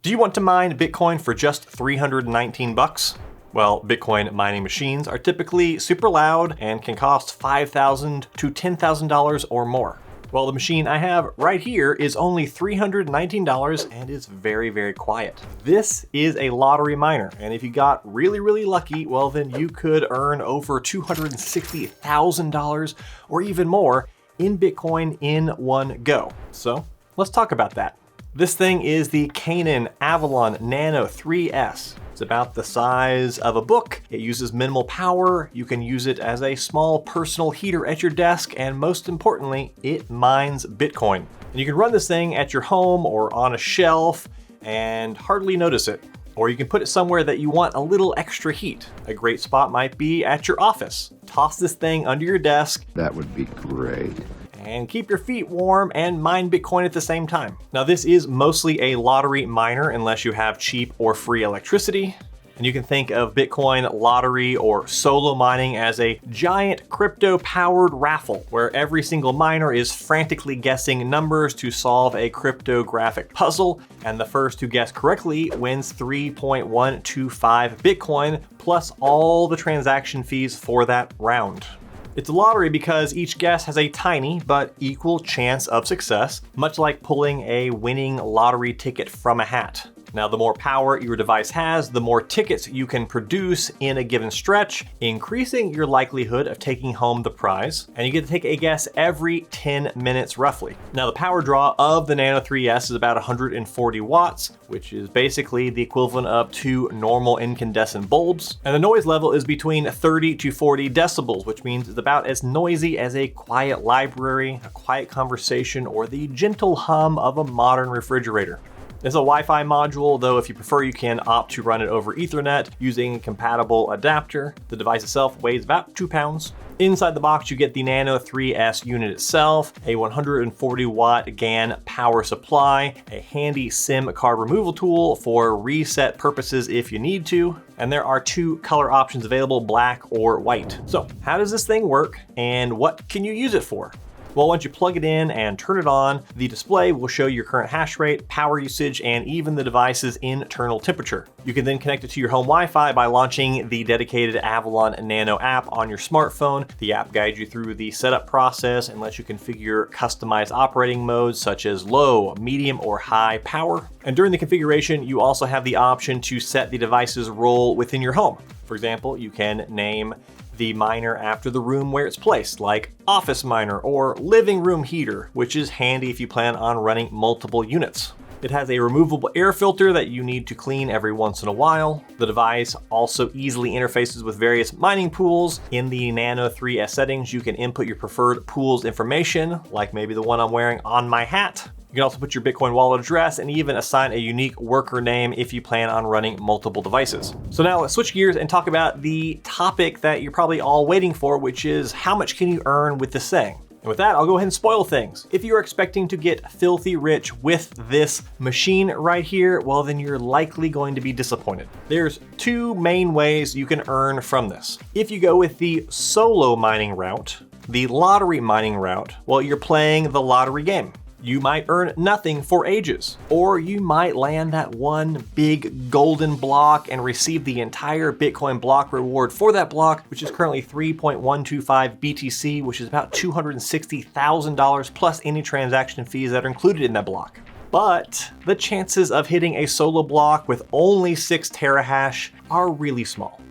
Do you want to mine Bitcoin for just 319 bucks? Well, Bitcoin mining machines are typically super loud and can cost $5,000 to $10,000 or more. Well, the machine I have right here is only $319 and is very, very quiet. This is a lottery miner, and if you got really, really lucky, well, then you could earn over $260,000 or even more in Bitcoin in one go. So let's talk about that. This thing is the Canaan Avalon Nano 3S. It's about the size of a book. It uses minimal power. You can use it as a small personal heater at your desk, and most importantly, it mines Bitcoin. And you can run this thing at your home or on a shelf and hardly notice it. Or you can put it somewhere that you want a little extra heat. A great spot might be at your office. Toss this thing under your desk. That would be great. And keep your feet warm and mine Bitcoin at the same time. Now, this is mostly a lottery miner unless you have cheap or free electricity. And you can think of Bitcoin lottery or solo mining as a giant crypto-powered raffle where every single miner is frantically guessing numbers to solve a cryptographic puzzle, and the first to guess correctly wins 3.125 Bitcoin plus all the transaction fees for that round. It's a lottery because each guess has a tiny but equal chance of success, much like pulling a winning lottery ticket from a hat. Now, the more power your device has, the more tickets you can produce in a given stretch, increasing your likelihood of taking home the prize. And you get to take a guess every 10 minutes roughly. Now, the power draw of the Nano 3S is about 140 watts, which is basically the equivalent of 2 normal incandescent bulbs. And the noise level is between 30 to 40 decibels, which means it's about as noisy as a quiet library, a quiet conversation, or the gentle hum of a modern refrigerator. It's a Wi-Fi module, though if you prefer, you can opt to run it over Ethernet using a compatible adapter. The device itself weighs about 2 pounds. Inside the box, you get the Nano 3S unit itself, a 140 watt GAN power supply, a handy SIM card removal tool for reset purposes if you need to, and there are 2 color options available, black or white. So how does this thing work and what can you use it for? Well, once you plug it in and turn it on, the display will show your current hash rate, power usage, and even the device's internal temperature. You can then connect it to your home Wi-Fi by launching the dedicated Avalon Nano app on your smartphone. The app guides you through the setup process and lets you configure customized operating modes such as low, medium, or high power. And during the configuration, you also have the option to set the device's role within your home. For example, you can name the miner after the room where it's placed, like office miner or living room heater, which is handy if you plan on running multiple units. It has a removable air filter that you need to clean every once in a while. The device also easily interfaces with various mining pools. In the Nano 3S settings, you can input your preferred pool's information, like maybe the one I'm wearing on my hat. You can also put your Bitcoin wallet address and even assign a unique worker name if you plan on running multiple devices. So now let's switch gears and talk about the topic that you're probably all waiting for, which is how much can you earn with this thing? And with that, I'll go ahead and spoil things. If you're expecting to get filthy rich with this machine right here, well, then you're likely going to be disappointed. There's 2 main ways you can earn from this. If you go with the solo mining route, the lottery mining route, well, you're playing the lottery game. You might earn nothing for ages, or you might land that one big golden block and receive the entire Bitcoin block reward for that block, which is currently 3.125 BTC, which is about $260,000 plus any transaction fees that are included in that block. But the chances of hitting a solo block with only 6 terahash are really small.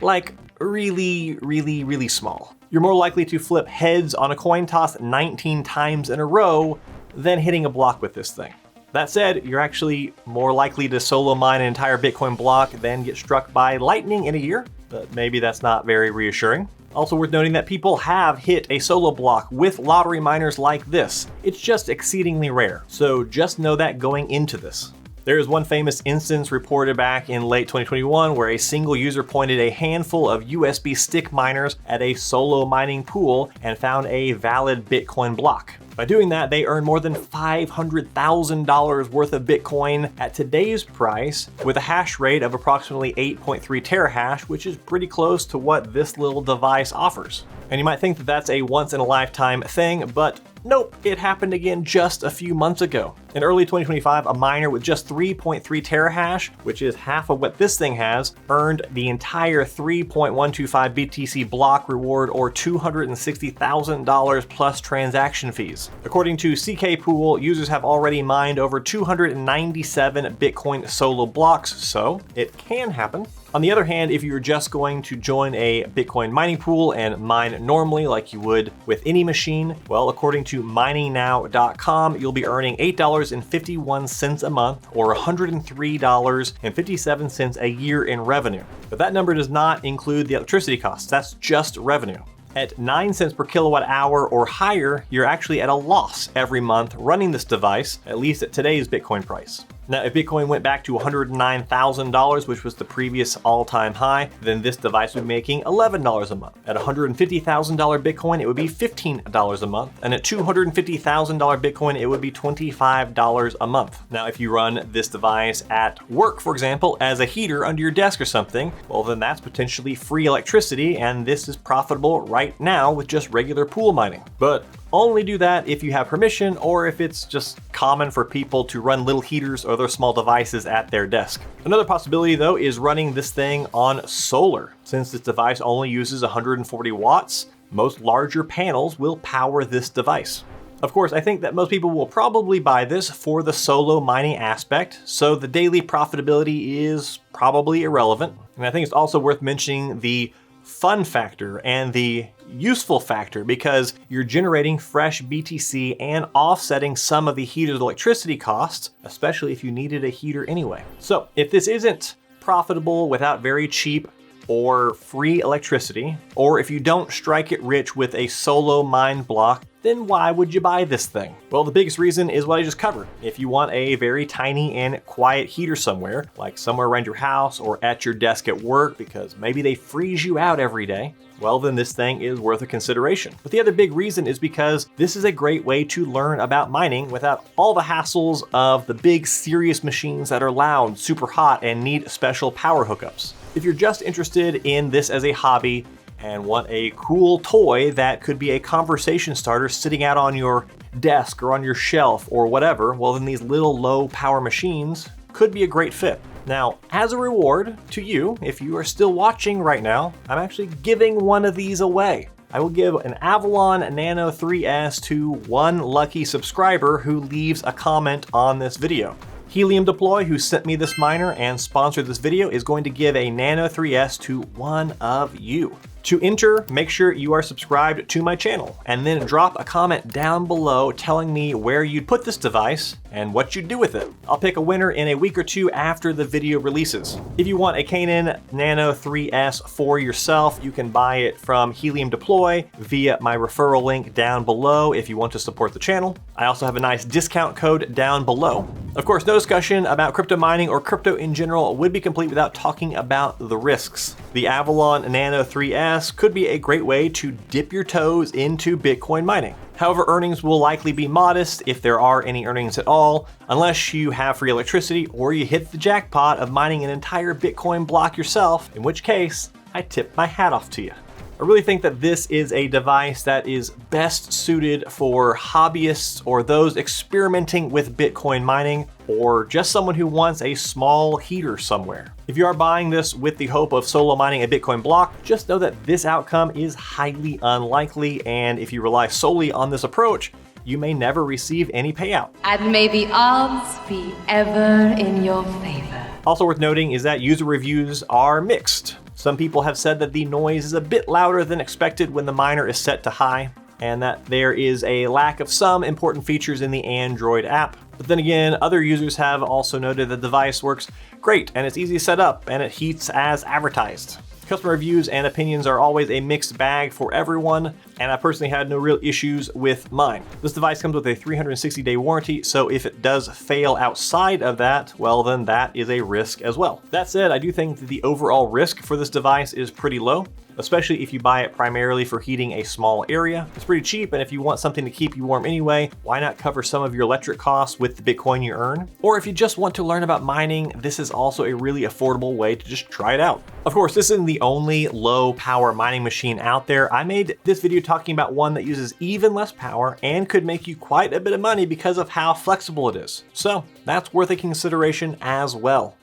Like really, really, really small. You're more likely to flip heads on a coin toss 19 times in a row than hitting a block with this thing. That said, you're actually more likely to solo mine an entire Bitcoin block than get struck by lightning in a year, but maybe that's not very reassuring. Also worth noting that people have hit a solo block with lottery miners like this. It's just exceedingly rare, so just know that going into this. There is one famous instance reported back in late 2021 where a single user pointed a handful of USB stick miners at a solo mining pool and found a valid Bitcoin block. By doing that, they earn more than $500,000 worth of Bitcoin at today's price with a hash rate of approximately 8.3 terahash, which is pretty close to what this little device offers. And you might think that that's a once in a lifetime thing, but nope, it happened again just a few months ago. In early 2025, a miner with just 3.3 terahash, which is half of what this thing has, earned the entire 3.125 BTC block reward, or $260,000 plus transaction fees. According to CK Pool, users have already mined over 297 Bitcoin solo blocks, so it can happen. On the other hand, if you're just going to join a Bitcoin mining pool and mine normally like you would with any machine, well, according to miningnow.com, you'll be earning $8.51 a month, or $103.57 a year in revenue. But that number does not include the electricity costs. That's just revenue. At 9 cents per kilowatt hour or higher, you're actually at a loss every month running this device, at least at today's Bitcoin price. Now, if Bitcoin went back to $109,000, which was the previous all-time high, then this device would be making $11 a month. At $150,000 Bitcoin, it would be $15 a month. And at $250,000 Bitcoin, it would be $25 a month. Now, if you run this device at work, for example, as a heater under your desk or something, well, then that's potentially free electricity, and this is profitable right now with just regular pool mining. But only do that if you have permission, or if it's just common for people to run little heaters or other small devices at their desk. Another possibility, though, is running this thing on solar. Since this device only uses 140 watts, most larger panels will power this device. Of course, I think that most people will probably buy this for the solo mining aspect, so the daily profitability is probably irrelevant. And I think it's also worth mentioning the fun factor and the useful factor, because you're generating fresh BTC and offsetting some of the heater's electricity costs, especially if you needed a heater anyway. So if this isn't profitable without very cheap or free electricity, or if you don't strike it rich with a solo mine block, then why would you buy this thing? Well, the biggest reason is what I just covered. If you want a very tiny and quiet heater somewhere, like somewhere around your house or at your desk at work, because maybe they freeze you out every day, well, then this thing is worth a consideration. But the other big reason is because this is a great way to learn about mining without all the hassles of the big serious machines that are loud, super hot, and need special power hookups. If you're just interested in this as a hobby and want a cool toy that could be a conversation starter sitting out on your desk or on your shelf or whatever, well, then these little low power machines could be a great fit. Now, as a reward to you, if you are still watching right now, I'm actually giving one of these away. I will give an Avalon Nano 3S to one lucky subscriber who leaves a comment on this video. Helium Deploy, who sent me this miner and sponsored this video, is going to give a Nano 3S to one of you. To enter, make sure you are subscribed to my channel, and then drop a comment down below telling me where you'd put this device and what you'd do with it. I'll pick a winner in a week or two after the video releases. If you want a Canaan Nano 3S for yourself, you can buy it from Helium Deploy via my referral link down below if you want to support the channel. I also have a nice discount code down below. Of course, no discussion about crypto mining or crypto in general would be complete without talking about the risks. The Avalon Nano 3S could be a great way to dip your toes into Bitcoin mining. However, earnings will likely be modest, if there are any earnings at all, unless you have free electricity or you hit the jackpot of mining an entire Bitcoin block yourself, in which case, I tip my hat off to you. I really think that this is a device that is best suited for hobbyists or those experimenting with Bitcoin mining, or just someone who wants a small heater somewhere. If you are buying this with the hope of solo mining a Bitcoin block, just know that this outcome is highly unlikely, and if you rely solely on this approach, you may never receive any payout. And may the odds be ever in your favor. Also worth noting is that user reviews are mixed. Some people have said that the noise is a bit louder than expected when the miner is set to high, and that there is a lack of some important features in the Android app. But then again, other users have also noted the device works great and it's easy to set up and it heats as advertised. Customer reviews and opinions are always a mixed bag for everyone, and I personally had no real issues with mine. This device comes with a 360-day warranty, so if it does fail outside of that, well then that is a risk as well. That said, I do think that the overall risk for this device is pretty low, especially if you buy it primarily for heating a small area. It's pretty cheap, and if you want something to keep you warm anyway, why not cover some of your electric costs with the Bitcoin you earn? Or if you just want to learn about mining, this is also a really affordable way to just try it out. Of course, this isn't the only low power mining machine out there. I made this video talking about one that uses even less power and could make you quite a bit of money because of how flexible it is. So that's worth a consideration as well.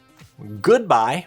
Goodbye.